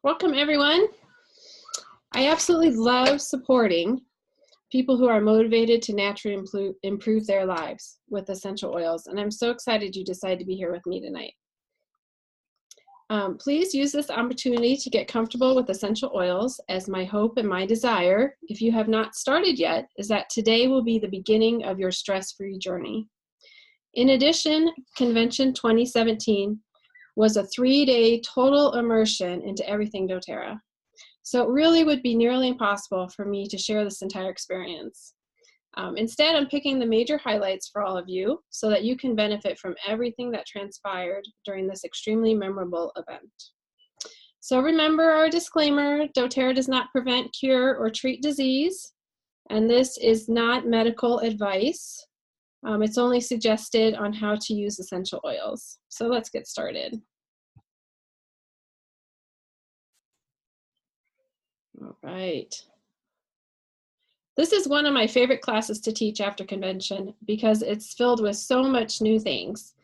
Welcome, everyone. I absolutely love supporting people who are motivated to naturally improve their lives with essential oils, and I'm so excited you decided to be here with me tonight. Please use this opportunity to get comfortable with essential oils, as my hope and my desire, if you have not started yet, is that today will be the beginning of your stress-free journey. In addition, Convention 2017 was a 3-day total immersion into everything doTERRA. So it really would be nearly impossible for me to share this entire experience. Instead, I'm picking the major highlights for all of you so that you can benefit from everything that transpired during this extremely memorable event. So remember our disclaimer, doTERRA does not prevent, cure, or treat disease, and this is not medical advice. It's only suggested on how to use essential oils. So let's get started. All right. This is one of my favorite classes to teach after convention because it's filled with so much new things.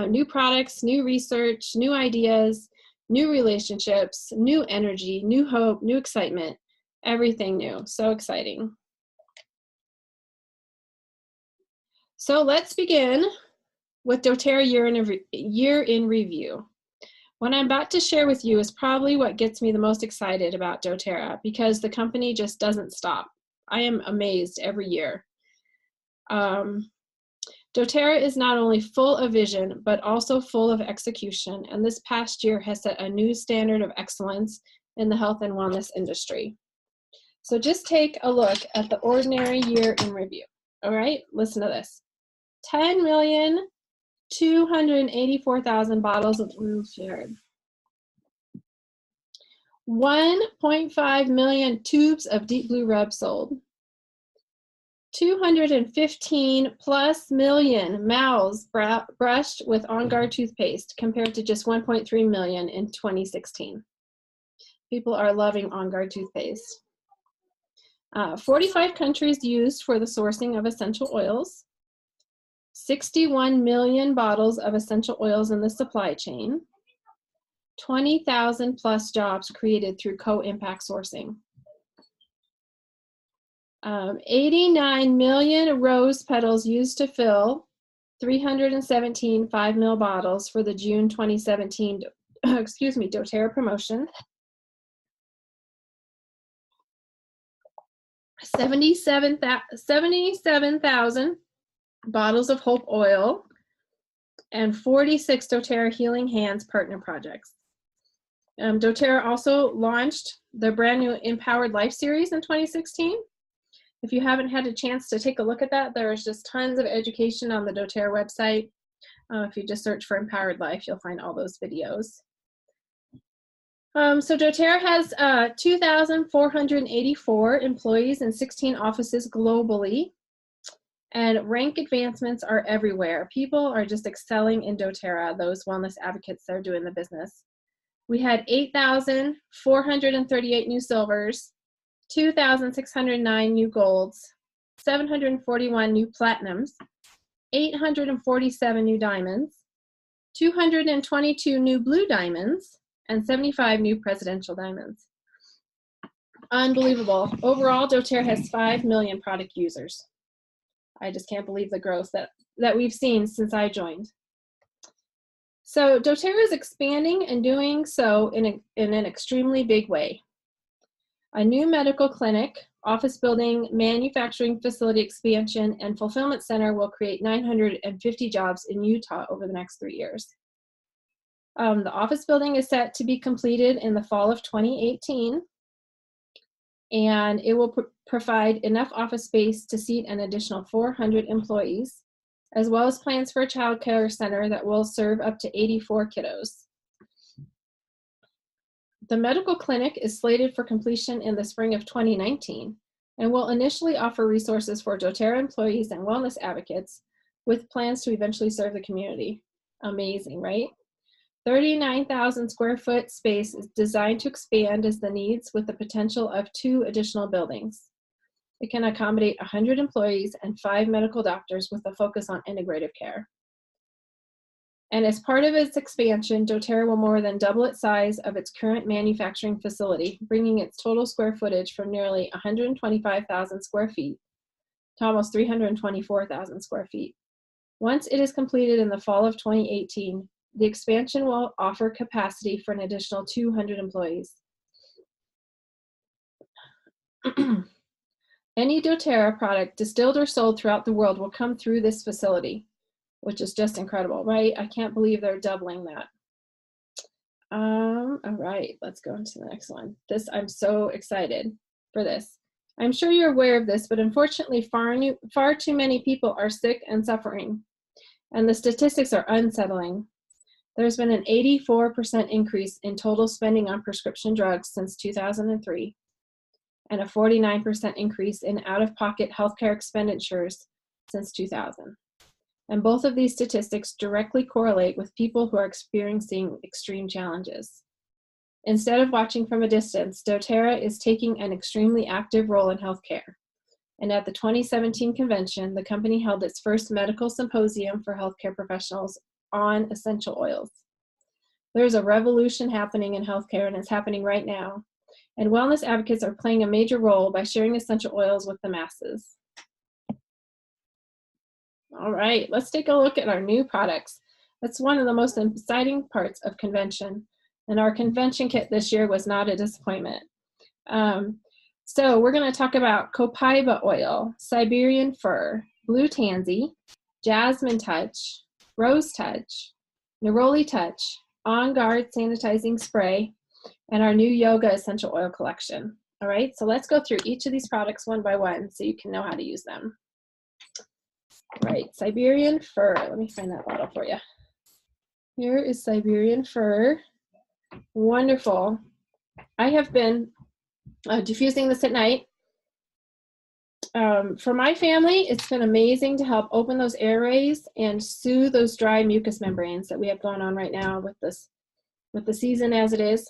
New products, new research, new ideas, new relationships, new energy, new hope, new excitement, everything new. So exciting. So let's begin with doTERRA year in review. What I'm about to share with you is probably what gets me the most excited about doTERRA because the company just doesn't stop. I am amazed every year. doTERRA is not only full of vision, but also full of execution, and this past year has set a new standard of excellence in the health and wellness industry. So just take a look at the ordinary year in review. All right, listen to this. 10,284,000 bottles of oil shared. 1.5 million tubes of deep blue rub sold. 215 plus million mouths brushed with On Guard toothpaste compared to just 1.3 million in 2016. People are loving On Guard toothpaste. 45 countries used for the sourcing of essential oils. 61 million bottles of essential oils in the supply chain. 20,000 plus jobs created through co-impact sourcing. 89 million rose petals used to fill 317 5 ml bottles for the June 2017 doTERRA promotion. 77,000 bottles of Hope oil, and 46 doTERRA Healing Hands partner projects. doTERRA also launched the brand new Empowered Life series in 2016. If you haven't had a chance to take a look at that, there's just tons of education on the doTERRA website. If you just search for Empowered Life, you'll find all those videos. So doTERRA has 2,484 employees in 16 offices globally. And rank advancements are everywhere. People are just excelling in doTERRA, those wellness advocates that are doing the business. We had 8,438 new silvers, 2,609 new golds, 741 new platinums, 847 new diamonds, 222 new blue diamonds, and 75 new presidential diamonds. Unbelievable. Overall, doTERRA has 5 million product users. I just can't believe the growth that we've seen since I joined. So doTERRA is expanding and doing so in an extremely big way. A new medical clinic, office building, manufacturing facility expansion, and fulfillment center will create 950 jobs in Utah over the next 3 years. The office building is set to be completed in the fall of 2018. And it will provide enough office space to seat an additional 400 employees, as well as plans for a child care center that will serve up to 84 kiddos. The medical clinic is slated for completion in the spring of 2019 and will initially offer resources for doTERRA employees and wellness advocates with plans to eventually serve the community. Amazing, right? 39,000 square foot space is designed to expand as the needs with the potential of 2 additional buildings. It can accommodate 100 employees and 5 medical doctors with a focus on integrative care. And as part of its expansion, doTERRA will more than double its size of its current manufacturing facility, bringing its total square footage from nearly 125,000 square feet to almost 324,000 square feet. Once it is completed in the fall of 2018, the expansion will offer capacity for an additional 200 employees. Any doTERRA product distilled or sold throughout the world will come through this facility, which is just incredible, right? I can't believe they're doubling that. All right, let's go into the next one. I'm so excited for this. I'm sure you're aware of this, but unfortunately, far too many people are sick and suffering, and the statistics are unsettling. There's been an 84% increase in total spending on prescription drugs since 2003, and a 49% increase in out-of-pocket healthcare expenditures since 2000. And both of these statistics directly correlate with people who are experiencing extreme challenges. Instead of watching from a distance, doTERRA is taking an extremely active role in healthcare. And at the 2017 convention, the company held its first medical symposium for healthcare professionals on essential oils. There's a revolution happening in healthcare, and it's happening right now. And wellness advocates are playing a major role by sharing essential oils with the masses. All right, let's take a look at our new products. That's one of the most exciting parts of convention. And our convention kit this year was not a disappointment. So we're going to talk about Copaiba oil, Siberian Fir, Blue Tansy, Jasmine Touch, Rose Touch, Neroli Touch, On Guard Sanitizing Spray, and our new Yoga Essential Oil collection. All right, so let's go through each of these products one by one so you can know how to use them. All right, Siberian Fir. Let me find that bottle for you. Here is Siberian Fir. Wonderful. I have been diffusing this at night. For my family, it's been amazing to help open those airways and soothe those dry mucous membranes that we have going on right now with the season as it is.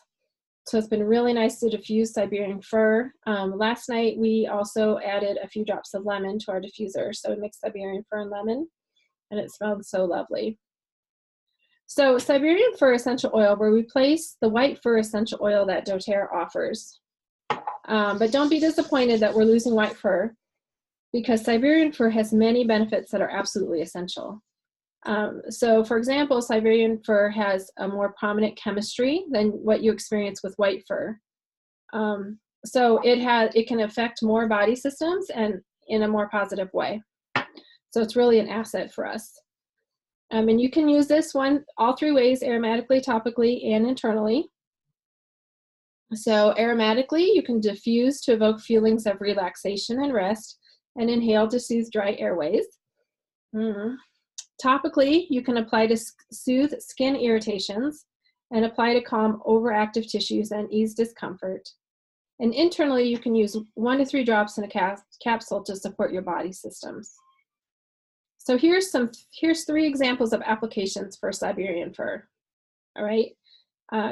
So it's been really nice to diffuse Siberian Fir. Last night, we also added a few drops of lemon to our diffuser. So we mixed Siberian Fir and lemon, and it smelled so lovely. So Siberian Fir essential oil will replace the white fir essential oil that doTERRA offers. But don't be disappointed that we're losing white fir, because Siberian Fir has many benefits that are absolutely essential. So for example, Siberian Fir has a more prominent chemistry than what you experience with white fir. So it can affect more body systems and in a more positive way. So it's really an asset for us. And you can use this one all three ways: aromatically, topically, and internally. So aromatically, you can diffuse to evoke feelings of relaxation and rest, and inhale to soothe dry airways. Topically, you can apply to soothe skin irritations and apply to calm overactive tissues and ease discomfort. And internally, you can use 1 to 3 drops in a capsule to support your body systems. So here's 3 examples of applications for Siberian Fir. All right.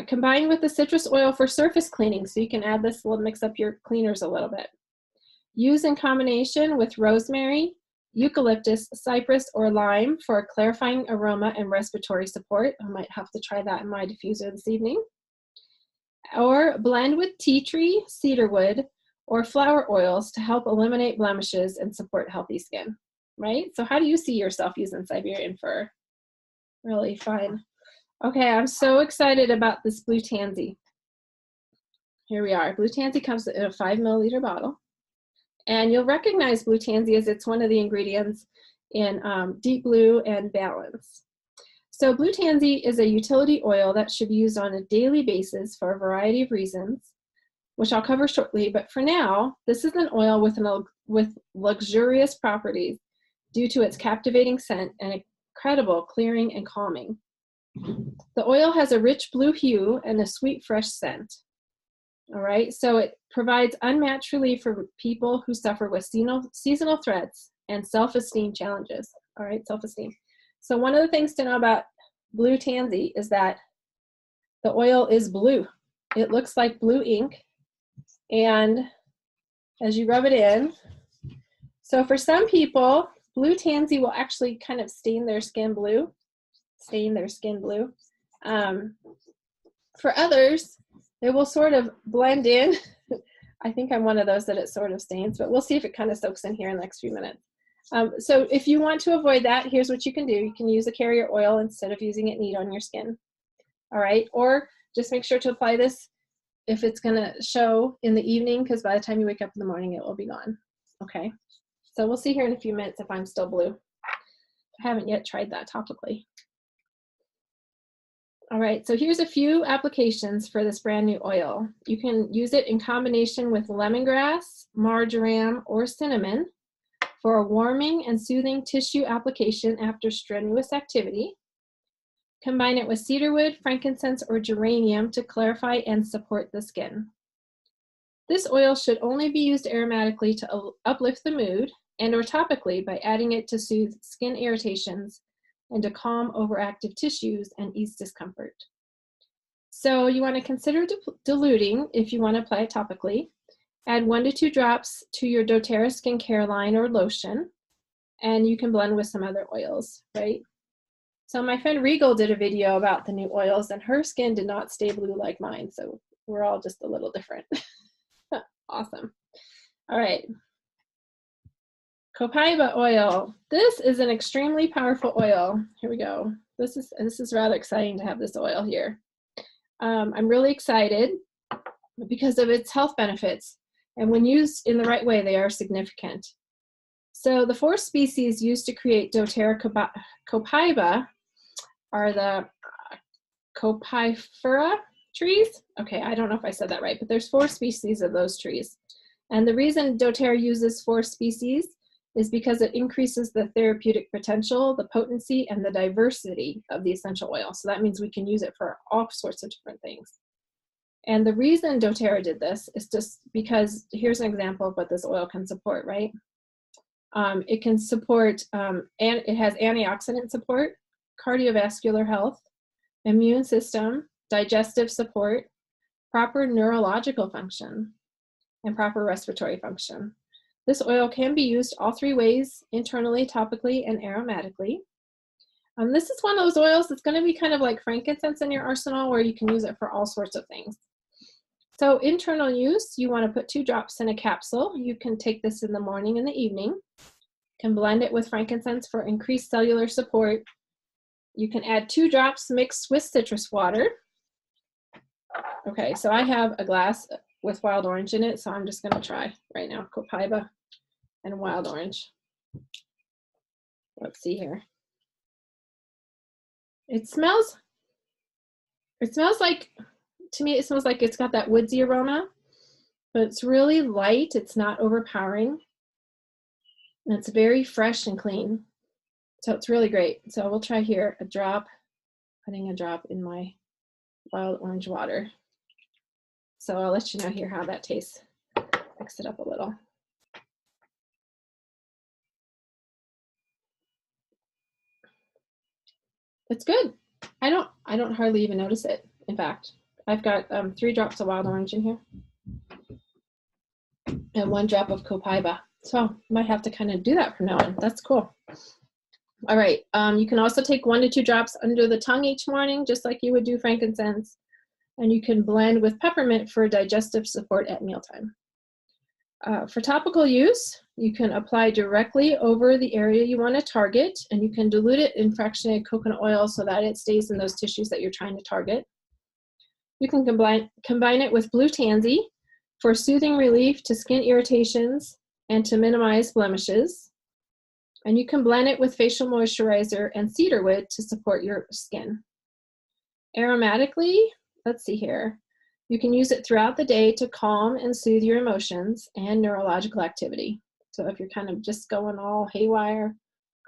Combine with the citrus oil for surface cleaning, so you can add this, will mix up your cleaners a little bit. Use in combination with rosemary, eucalyptus, cypress, or lime for a clarifying aroma and respiratory support. I might have to try that in my diffuser this evening. Or blend with tea tree, cedarwood, or flower oils to help eliminate blemishes and support healthy skin, right? So how do you see yourself using Siberian Fir? Really fun. Okay, I'm so excited about this Blue Tansy. Here we are. Blue Tansy comes in a 5 milliliter bottle. And you'll recognize Blue Tansy as it's one of the ingredients in Deep Blue and Balance. So Blue Tansy is a utility oil that should be used on a daily basis for a variety of reasons, which I'll cover shortly. But for now, this is an oil with luxurious properties due to its captivating scent and incredible clearing and calming. The oil has a rich blue hue and a sweet, fresh scent. All right, so it provides unmatched relief for people who suffer with seasonal threats and self-esteem challenges. All right, self-esteem. So one of the things to know about Blue Tansy is that the oil is blue. It looks like blue ink, and as you rub it in, so for some people, Blue Tansy will actually kind of stain their skin blue. stain their skin blue. For others, they will sort of blend in. I think I'm one of those that it sort of stains, but we'll see if it kind of soaks in here in the next few minutes. So if you want to avoid that, here's what you can do. You can use a carrier oil instead of using it neat on your skin. All right, or just make sure to apply this if it's gonna show in the evening, because by the time you wake up in the morning, it will be gone. Okay, so we'll see here in a few minutes if I'm still blue. I haven't yet tried that topically. All right, so here's a few applications for this brand new oil. You can use it in combination with lemongrass, marjoram, or cinnamon for a warming and soothing tissue application after strenuous activity. Combine it with cedarwood, frankincense, or geranium to clarify and support the skin. This oil should only be used aromatically to uplift the mood and or topically by adding it to soothe skin irritations and to calm overactive tissues and ease discomfort. So you want to consider diluting if you want to apply it topically. Add 1 to 2 drops to your doTERRA skincare line or lotion, and you can blend with some other oils, right? So my friend Regal did a video about the new oils, and her skin did not stay blue like mine, so we're all just a little different. Awesome. All right. Copaiba oil. This is an extremely powerful oil. Here we go. This is rather exciting to have this oil here. I'm really excited because of its health benefits, and when used in the right way, they are significant. So the 4 species used to create doTERRA Copaiba are the Copaiba trees. Okay, I don't know if I said that right, but there's 4 species of those trees. And the reason doTERRA uses 4 species is because it increases the therapeutic potential, the potency, and the diversity of the essential oil. So that means we can use it for all sorts of different things. And the reason doTERRA did this is just because, here's an example of what this oil can support, right? It can support, and it has antioxidant support, cardiovascular health, immune system, digestive support, proper neurological function, and proper respiratory function. This oil can be used all 3 ways, internally, topically, and aromatically. This is one of those oils that's going to be kind of like frankincense in your arsenal, where you can use it for all sorts of things. So internal use, you want to put 2 drops in a capsule. You can take this in the morning and the evening. You can blend it with frankincense for increased cellular support. You can add 2 drops mixed with citrus water. Okay, so I have a glass with wild orange in it, so I'm just going to try right now, Copaiba and wild orange. Let's see here. It smells like, to me, it smells like it's got that woodsy aroma, but it's really light. It's not overpowering. And it's very fresh and clean. So it's really great. So we'll try here a drop, putting a drop in my wild orange water. So I'll let you know here how that tastes. Mix it up a little. It's good. I don't hardly even notice it. In fact, I've got 3 drops of wild orange in here and 1 drop of Copaiba. So I might have to kind of do that from now on. That's cool. All right. You can also take 1 to 2 drops under the tongue each morning, just like you would do frankincense. And you can blend with peppermint for digestive support at mealtime. For topical use, you can apply directly over the area you want to target, and you can dilute it in fractionated coconut oil so that it stays in those tissues that you're trying to target. You can combine it with blue tansy for soothing relief to skin irritations and to minimize blemishes. And you can blend it with facial moisturizer and cedarwood to support your skin. Aromatically, let's see here. You can use it throughout the day to calm and soothe your emotions and neurological activity. So if you're kind of just going all haywire,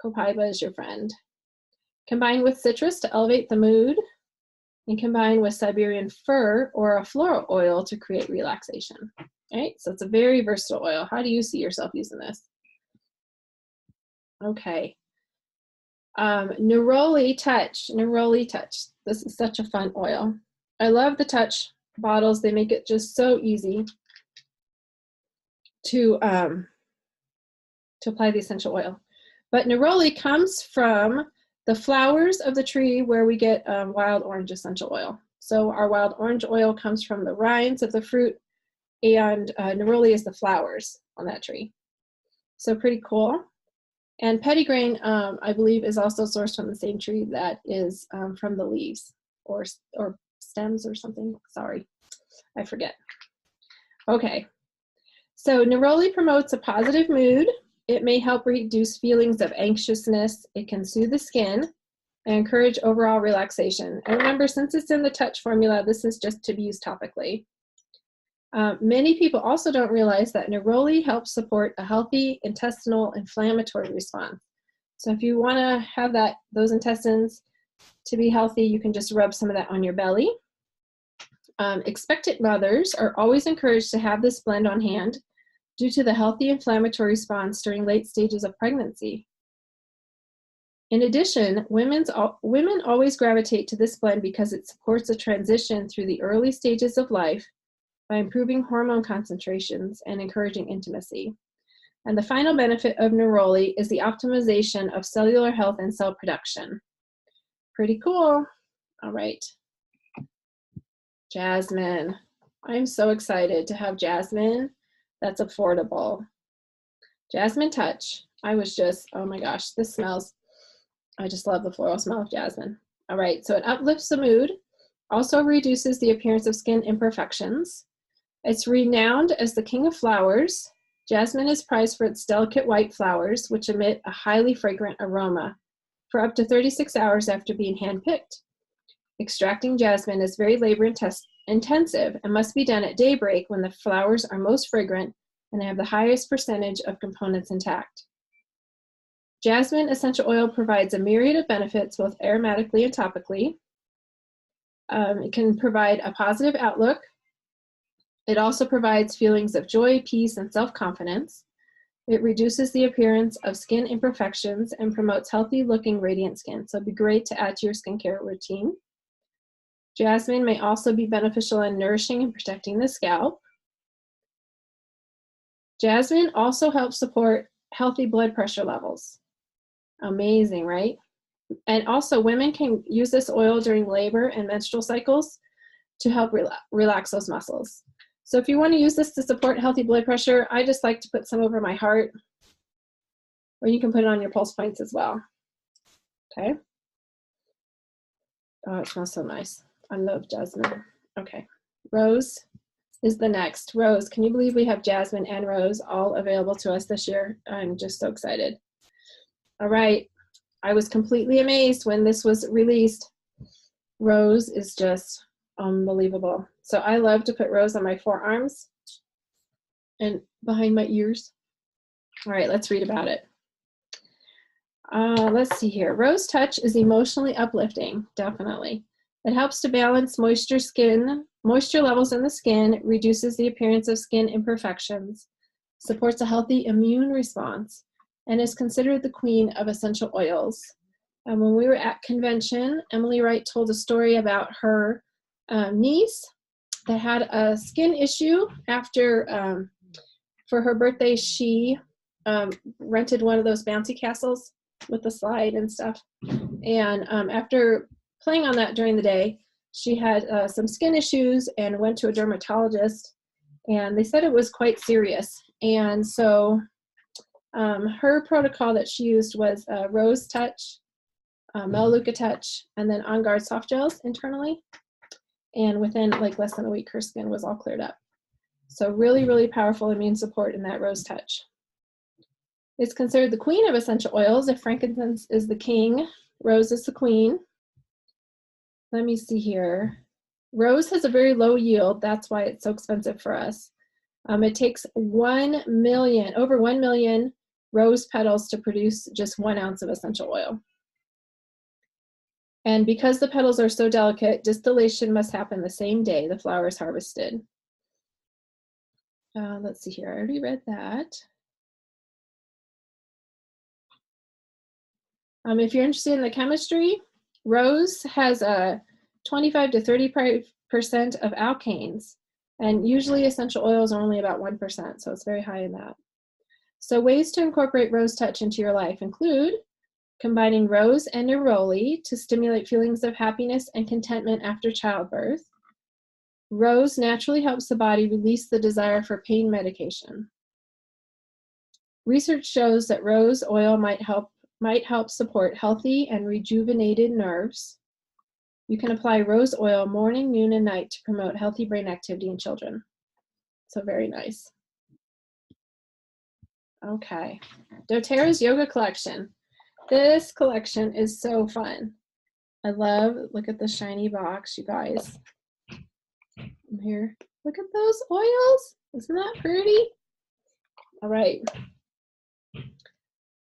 Copaiba is your friend. Combine with citrus to elevate the mood, and combine with Siberian Fir or a floral oil to create relaxation. All right, so it's a very versatile oil. How do you see yourself using this? Okay. Neroli Touch. Neroli Touch. This is such a fun oil. I love the Touch bottles. They make it just so easy to apply the essential oil. But neroli comes from the flowers of the tree where we get wild orange essential oil. So our wild orange oil comes from the rinds of the fruit, and neroli is the flowers on that tree. So pretty cool. And petitgrain, I believe, is also sourced from the same tree that is from the leaves or stems or something. Sorry, I forget. Okay, so neroli promotes a positive mood. It may help reduce feelings of anxiousness. It can soothe the skin and encourage overall relaxation. And remember, since it's in the Touch formula, this is just to be used topically. Many people also don't realize that neroli helps support a healthy intestinal inflammatory response. So if you want to have those intestines to be healthy, you can just rub some of that on your belly. Expectant mothers are always encouraged to have this blend on hand due to the healthy inflammatory response during late stages of pregnancy. In addition, women always gravitate to this blend because it supports a transition through the early stages of life by improving hormone concentrations and encouraging intimacy. And the final benefit of neroli is the optimization of cellular health and cell production. Pretty cool. All right. Jasmine. I'm so excited to have jasmine that's affordable. Jasmine Touch. I was just, oh my gosh, this smells, I just love the floral smell of jasmine. All right, so it uplifts the mood, also reduces the appearance of skin imperfections. It's renowned as the king of flowers. Jasmine is prized for its delicate white flowers, which emit a highly fragrant aroma for up to 36 hours after being handpicked. Extracting jasmine is very labor-intensive and must be done at daybreak when the flowers are most fragrant and have the highest percentage of components intact. Jasmine essential oil provides a myriad of benefits, both aromatically and topically. It can provide a positive outlook. It also provides feelings of joy, peace, and self-confidence. It reduces the appearance of skin imperfections and promotes healthy-looking, radiant skin. So it'd be great to add to your skincare routine. Jasmine may also be beneficial in nourishing and protecting the scalp. Jasmine also helps support healthy blood pressure levels. Amazing, right? And also, women can use this oil during labor and menstrual cycles to help relax those muscles. So if you want to use this to support healthy blood pressure, I just like to put some over my heart, or you can put it on your pulse points as well. Okay. Oh, it smells so nice. I love jasmine. Okay. Rose is the next. Rose, can you believe we have jasmine and rose all available to us this year? I'm just so excited. All right. I was completely amazed when this was released. Rose is just unbelievable. So I love to put rose on my forearms and behind my ears. All right, let's read about it. Let's see here. Rose Touch is emotionally uplifting, definitely. It helps to balance moisture levels in the skin, reduces the appearance of skin imperfections, supports a healthy immune response, and is considered the queen of essential oils. And when we were at convention, Emily Wright told a story about her niece that had a skin issue after, for her birthday, she rented one of those bouncy castles with the slide and stuff. And after playing on that during the day, she had some skin issues and went to a dermatologist, and they said it was quite serious. And so her protocol that she used was Rose Touch, Melaleuca Touch, and then On Guard soft gels internally. And within like less than a week, her skin was all cleared up. So really, really powerful immune support in that Rose Touch. It's considered the queen of essential oils. If frankincense is the king, rose is the queen. Let me see here. Rose has a very low yield. That's why it's so expensive for us. It takes over 1 million rose petals to produce just 1 ounce of essential oil. And because the petals are so delicate, distillation must happen the same day the flower is harvested. Let's see here, I already read that. If you're interested in the chemistry, rose has a 25 to 30% of alkanes, and usually essential oils are only about 1%, so it's very high in that. So ways to incorporate Rose Touch into your life include combining rose and neroli to stimulate feelings of happiness and contentment after childbirth. Rose naturally helps the body release the desire for pain medication. Research shows that rose oil might help support healthy and rejuvenated nerves. You can apply rose oil morning, noon, and night to promote healthy brain activity in children. So very nice. Okay, doTERRA's yoga collection. This collection is so fun. I love, look at the shiny box, you guys. Here, look at those oils. Isn't that pretty? All right.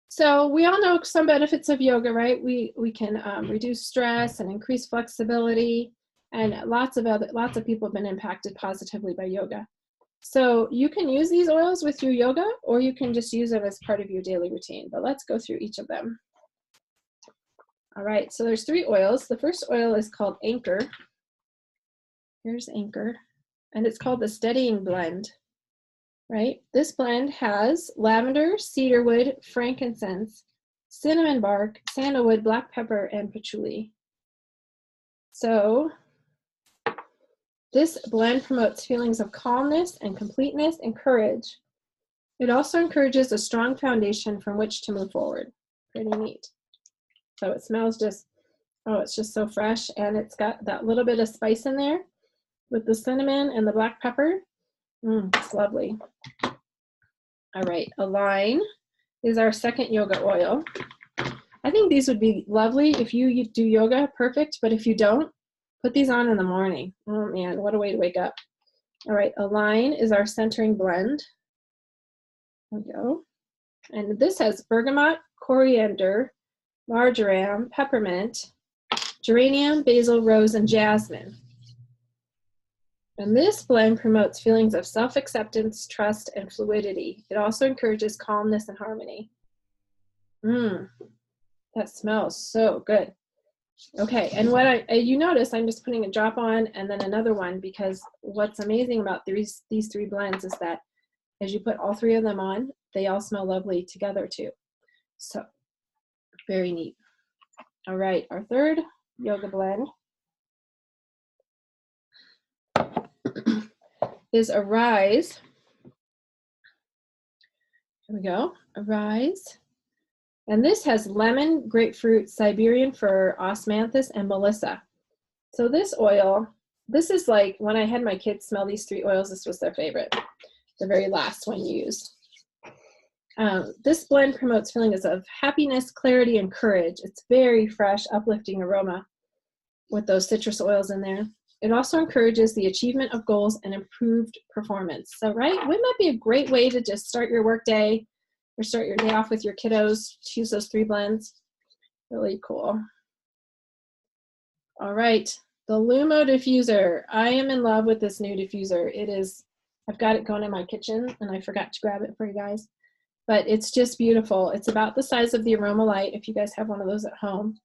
So we all know some benefits of yoga, right? We can reduce stress and increase flexibility, and lots of people have been impacted positively by yoga. So you can use these oils with your yoga, or you can just use them as part of your daily routine. But let's go through each of them. All right, so there's 3 oils. The first oil is called Anchor. Here's Anchor, and it's called the Steadying Blend, right? This blend has lavender, cedarwood, frankincense, cinnamon bark, sandalwood, black pepper, and patchouli. So this blend promotes feelings of calmness and completeness and courage. It also encourages a strong foundation from which to move forward. Pretty neat. So it smells just, oh, it's just so fresh, and it's got that little bit of spice in there with the cinnamon and the black pepper. It's lovely. All right, Align is our second yoga oil. I think these would be lovely if you do yoga, perfect, but if you don't, put these on in the morning. Oh man, what a way to wake up. All right, Align is our centering blend. There we go. And this has bergamot, coriander, marjoram, peppermint, geranium, basil, rose, and jasmine. And this blend promotes feelings of self-acceptance, trust, and fluidity. It also encourages calmness and harmony. That smells so good. Okay, and what you notice, I'm just putting a drop on and then another one, because what's amazing about these 3 blends is that as you put all 3 of them on, they all smell lovely together too. So very neat. All right, our third yoga blend is Arise. Here we go, Arise. And this has lemon, grapefruit, Siberian Fir, osmanthus, and melissa. So this oil, this is like when I had my kids smell these 3 oils, this was their favorite, the very last one used. This blend promotes feelings of happiness, clarity, and courage. It's very fresh, uplifting aroma with those citrus oils in there. It also encourages the achievement of goals and improved performance. So, right, wouldn't that be a great way to just start your work day or start your day off with your kiddos? Choose those 3 blends. Really cool. All right, the LUMO Diffuser. I am in love with this new diffuser. It is, I've got it going in my kitchen, and I forgot to grab it for you guys. But it's just beautiful. It's about the size of the Aroma Light, if you guys have one of those at home.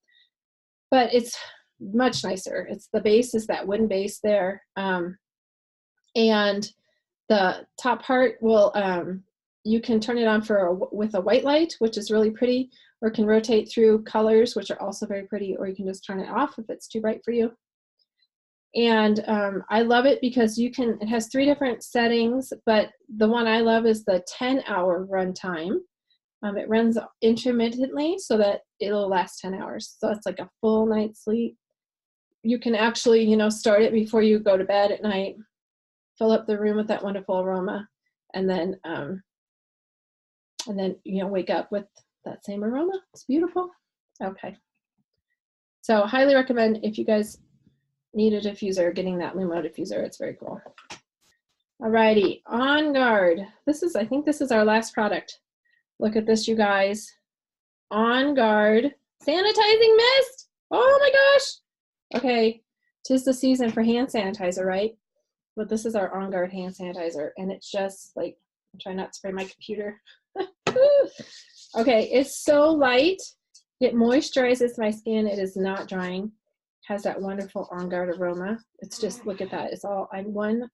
But it's much nicer. It's, the base is that wooden base there. And the top part will, you can turn it on with a white light, which is really pretty, or can rotate through colors, which are also very pretty, or you can just turn it off if it's too bright for you. And I love it because it has 3 different settings, but the one I love is the 10-hour run time. It runs intermittently so that it'll last 10 hours. So it's like a full night's sleep. You can actually, start it before you go to bed at night, fill up the room with that wonderful aroma, and then wake up with that same aroma. It's beautiful. Okay. So highly recommend, if you guys need a diffuser, getting that LUMO diffuser. It's very cool. Alrighty, On Guard. I think this is our last product. Look at this, you guys. On Guard Sanitizing Mist. Oh my gosh. Okay, 'tis the season for hand sanitizer, right? But this is our On Guard hand sanitizer, and it's just like, I'm trying not to spray my computer. Okay, it's so light. It moisturizes my skin. It is not drying. Has that wonderful On Guard aroma. It's just, look at that. It's all, one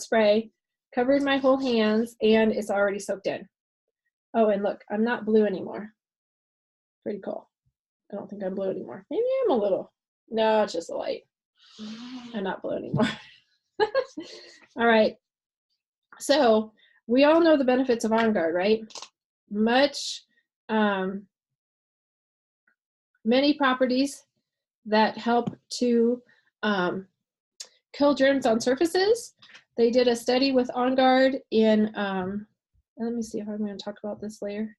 spray, covered my whole hands, and it's already soaked in. Oh, and look, I'm not blue anymore. Pretty cool. I don't think I'm blue anymore. Maybe I'm a little. No, it's just a light. I'm not blue anymore. All right. So we all know the benefits of On Guard, right? Many properties that help to kill germs on surfaces. They did a study with On Guard in, let me see if I'm going to talk about this later.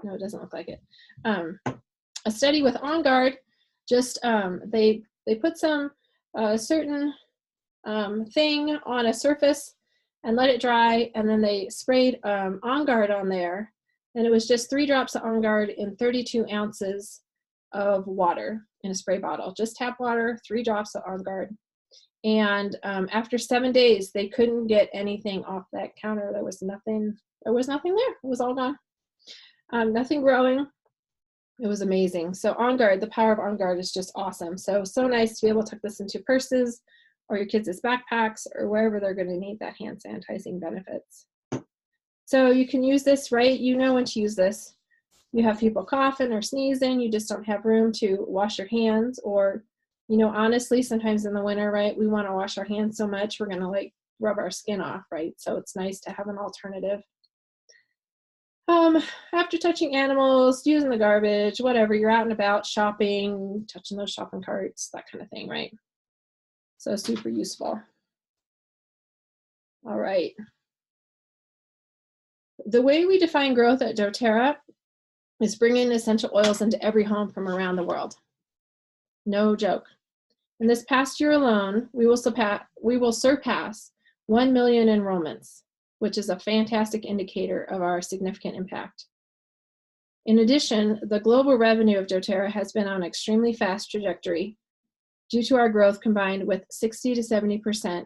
No, it doesn't look like it. A study with On Guard, just they put some certain thing on a surface and let it dry, and then they sprayed On Guard on there, and it was just 3 drops of On Guard in 32 ounces of water in a spray bottle, just tap water, 3 drops of On Guard. And after 7 days, they couldn't get anything off that counter. There was nothing there. It was all gone. Nothing growing. It was amazing. So On Guard, the power of On Guard is just awesome. So nice to be able to tuck this into purses or your kids' backpacks or wherever they're going to need that hand sanitizing benefits. So you can use this, right? You know when to use this. You have people coughing or sneezing, you just don't have room to wash your hands, or, you know, honestly, sometimes in the winter, right, we want to wash our hands so much, we're going to like rub our skin off, right? So it's nice to have an alternative. After touching animals, using the garbage, whatever, you're out and about shopping, touching those shopping carts, that kind of thing, right? So super useful. All right. The way we define growth at doTERRA is bringing essential oils into every home from around the world. No joke. In this past year alone, we will surpass 1 million enrollments, which is a fantastic indicator of our significant impact. In addition, the global revenue of doTERRA has been on an extremely fast trajectory due to our growth combined with 60 to 70%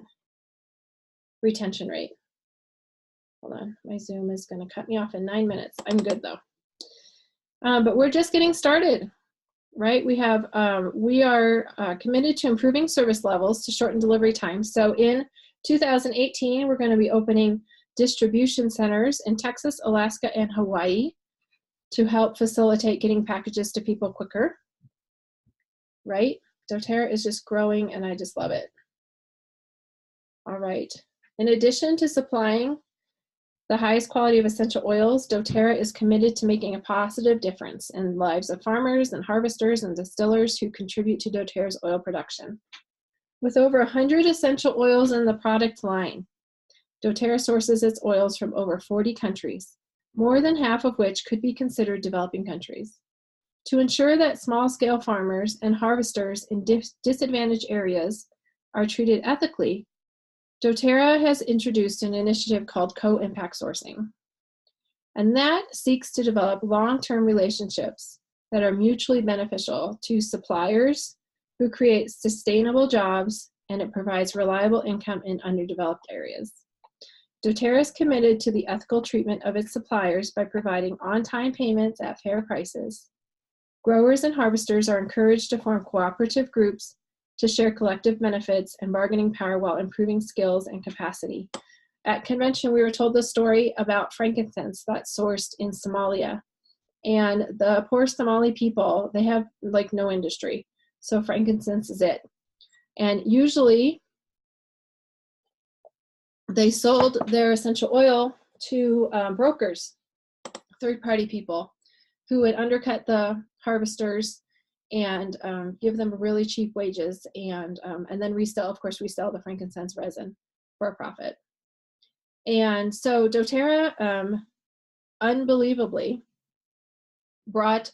retention rate. Hold on, my Zoom is going to cut me off in 9 minutes. I'm good though. But we're just getting started, right? We are committed to improving service levels to shorten delivery times. So in 2018, we're going to be opening distribution centers in Texas, Alaska, and Hawaii to help facilitate getting packages to people quicker, right? doTERRA is just growing and I just love it. All right. In addition to supplying the highest quality of essential oils, doTERRA is committed to making a positive difference in the lives of farmers and harvesters and distillers who contribute to doTERRA's oil production. With over 100 essential oils in the product line, doTERRA sources its oils from over 40 countries, more than half of which could be considered developing countries. To ensure that small-scale farmers and harvesters in disadvantaged areas are treated ethically, doTERRA has introduced an initiative called Co-Impact Sourcing, and that seeks to develop long-term relationships that are mutually beneficial to suppliers who create sustainable jobs, and it provides reliable income in underdeveloped areas. doTERRA is committed to the ethical treatment of its suppliers by providing on-time payments at fair prices. Growers and harvesters are encouraged to form cooperative groups to share collective benefits and bargaining power while improving skills and capacity. At convention, we were told the story about frankincense that's sourced in Somalia. And the poor Somali people, they have like no industry. So frankincense is it. And usually they sold their essential oil to brokers, third-party people who would undercut the harvesters and give them really cheap wages, and then resell the frankincense resin for a profit. And so doTERRA unbelievably brought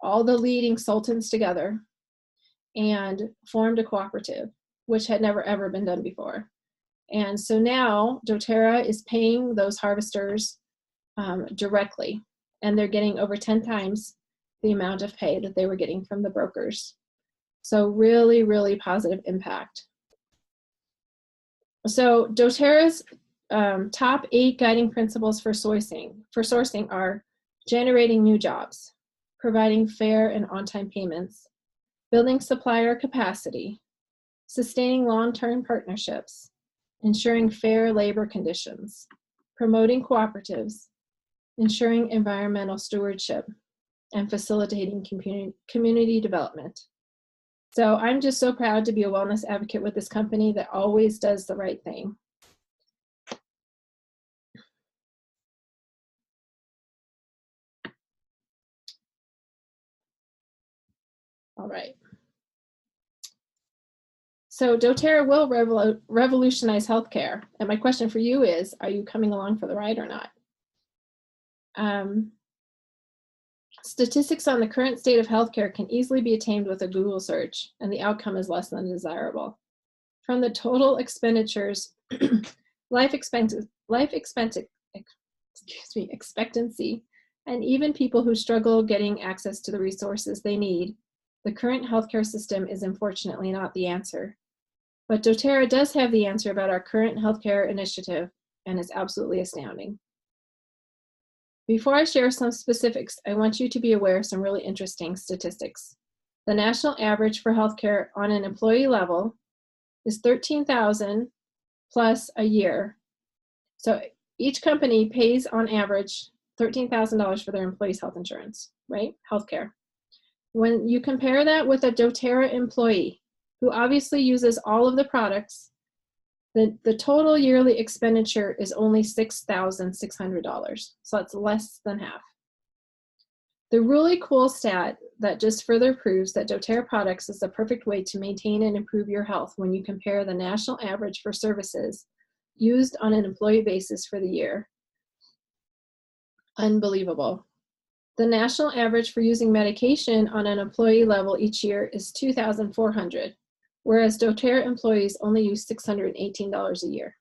all the leading sultans together and formed a cooperative, which had never ever been done before. And so now doTERRA is paying those harvesters directly, and they're getting over 10 times the amount of pay that they were getting from the brokers. So really, really positive impact. So doTERRA's top 8 guiding principles for sourcing are generating new jobs, providing fair and on-time payments, building supplier capacity, sustaining long-term partnerships, ensuring fair labor conditions, promoting cooperatives, ensuring environmental stewardship, and facilitating community development. So I'm just so proud to be a wellness advocate with this company that always does the right thing. All right. So doTERRA will revolutionize healthcare. And my question for you is, are you coming along for the ride or not? Statistics on the current state of healthcare can easily be attained with a Google search, and the outcome is less than desirable. From the total expenditures, life expectancy, and even people who struggle getting access to the resources they need, the current healthcare system is unfortunately not the answer. But doTERRA does have the answer about our current healthcare initiative, and it's absolutely astounding. Before I share some specifics, I want you to be aware of some really interesting statistics. The national average for healthcare on an employee level is $13,000 plus a year. So each company pays on average $13,000 for their employees' health insurance, right? Healthcare. When you compare that with a doTERRA employee who obviously uses all of the products, the total yearly expenditure is only $6,600. So that's less than half. The really cool stat that just further proves that doTERRA products is the perfect way to maintain and improve your health when you compare the national average for services used on an employee basis for the year. Unbelievable. The national average for using medication on an employee level each year is $2,400, whereas doTERRA employees only use $618 a year.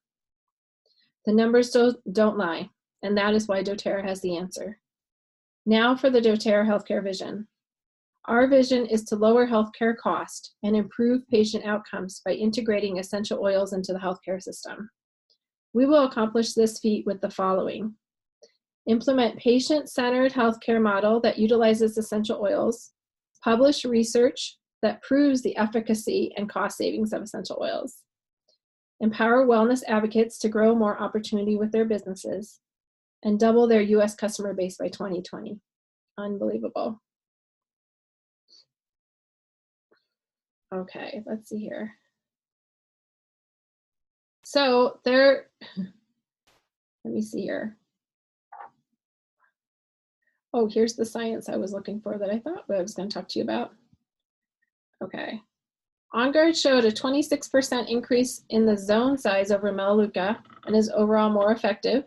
The numbers don't lie, and that is why doTERRA has the answer. Now for the doTERRA healthcare vision. Our vision is to lower healthcare cost and improve patient outcomes by integrating essential oils into the healthcare system. We will accomplish this feat with the following. Implement patient-centered healthcare model that utilizes essential oils. Publish research that proves the efficacy and cost savings of essential oils. Empower wellness advocates to grow more opportunity with their businesses. And double their US customer base by 2020. Unbelievable. Okay, let's see here. So let me see here. Oh, here's the science I was looking for that I thought I was going to talk to you about. Okay. On Guard showed a 26% increase in the zone size over Melaleuca and is overall more effective.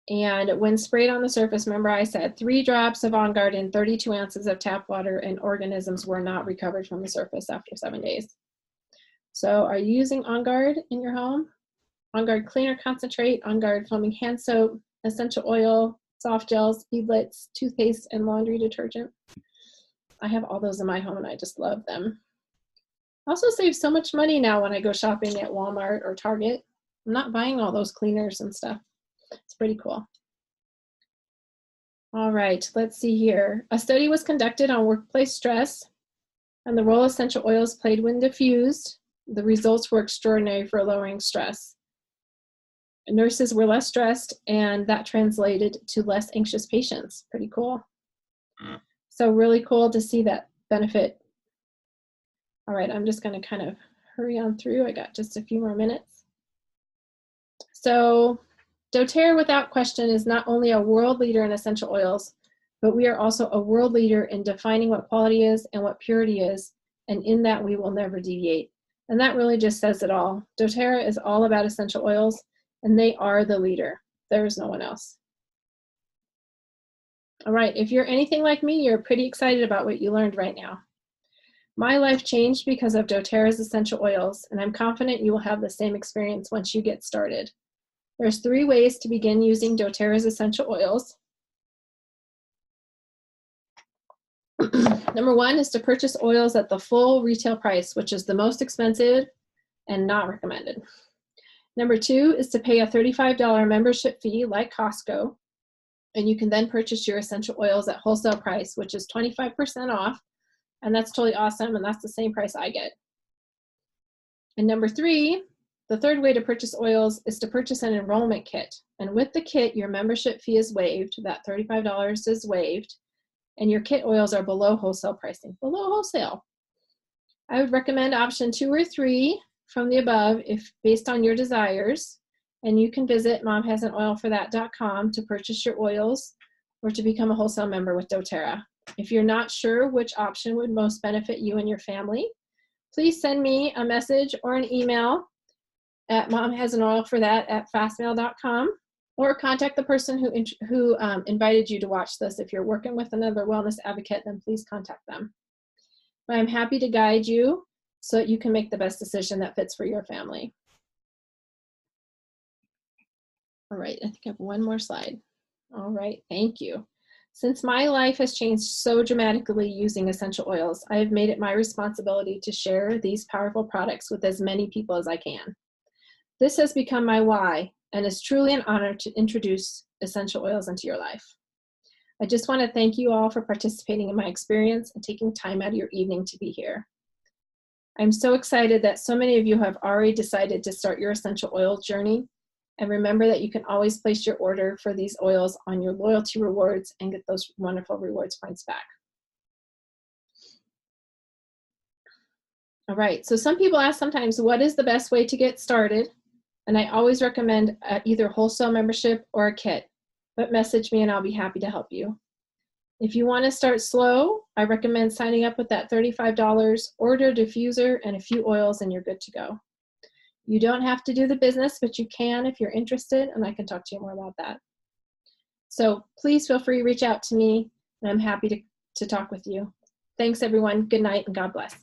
And when sprayed on the surface, remember I said 3 drops of On Guard in 32 ounces of tap water and organisms were not recovered from the surface after 7 days. So are you using On Guard in your home? On Guard Cleaner Concentrate, On Guard Foaming Hand Soap, essential oil, soft gels, beadlets, toothpaste, and laundry detergent. I have all those in my home and I just love them. I also save so much money now when I go shopping at Walmart or Target. I'm not buying all those cleaners and stuff. It's pretty cool. All right, let's see here. A study was conducted on workplace stress and the role essential oils played when diffused. The results were extraordinary for lowering stress. Nurses were less stressed and that translated to less anxious patients. Pretty cool. So really cool to see that benefit. All right, I'm just going to kind of hurry on through. I got just a few more minutes. So doTERRA, without question, is not only a world leader in essential oils, but we are also a world leader in defining what quality is and what purity is, and in that we will never deviate. And that really just says it all. doTERRA is all about essential oils, and they are the leader. There is no one else. All right, if you're anything like me, you're pretty excited about what you learned right now. My life changed because of doTERRA's essential oils, and I'm confident you will have the same experience once you get started. There's 3 ways to begin using doTERRA's essential oils. Number 1 is to purchase oils at the full retail price, which is the most expensive and not recommended. Number 2 is to pay a $35 membership fee like Costco, and you can then purchase your essential oils at wholesale price, which is 25% off, and that's totally awesome, and that's the same price I get. And number 3, The third way to purchase oils is to purchase an enrollment kit. And with the kit, your membership fee is waived. That $35 is waived. And your kit oils are below wholesale pricing, below wholesale. I would recommend option 2 or 3 from the above if based on your desires. And you can visit momhasanoilforthat.com to purchase your oils or to become a wholesale member with doTERRA. If you're not sure which option would most benefit you and your family, please send me a message or an email at momhasanoilforthat@fastmail.com, or contact the person who invited you to watch this. If you're working with another wellness advocate, then please contact them. But I'm happy to guide you so that you can make the best decision that fits for your family. All right, I think I have one more slide. All right, thank you. Since my life has changed so dramatically using essential oils, I have made it my responsibility to share these powerful products with as many people as I can. This has become my why, and it's truly an honor to introduce essential oils into your life. I just want to thank you all for participating in my experience and taking time out of your evening to be here. I'm so excited that so many of you have already decided to start your essential oil journey. And remember that you can always place your order for these oils on your loyalty rewards and get those wonderful rewards points back. All right, so some people ask sometimes, what is the best way to get started? And I always recommend either wholesale membership or a kit, but message me and I'll be happy to help you. If you want to start slow, I recommend signing up with that $35, order a diffuser and a few oils, and you're good to go. You don't have to do the business, but you can if you're interested, and I can talk to you more about that. So please feel free to reach out to me, and I'm happy to talk with you. Thanks, everyone. Good night, and God bless.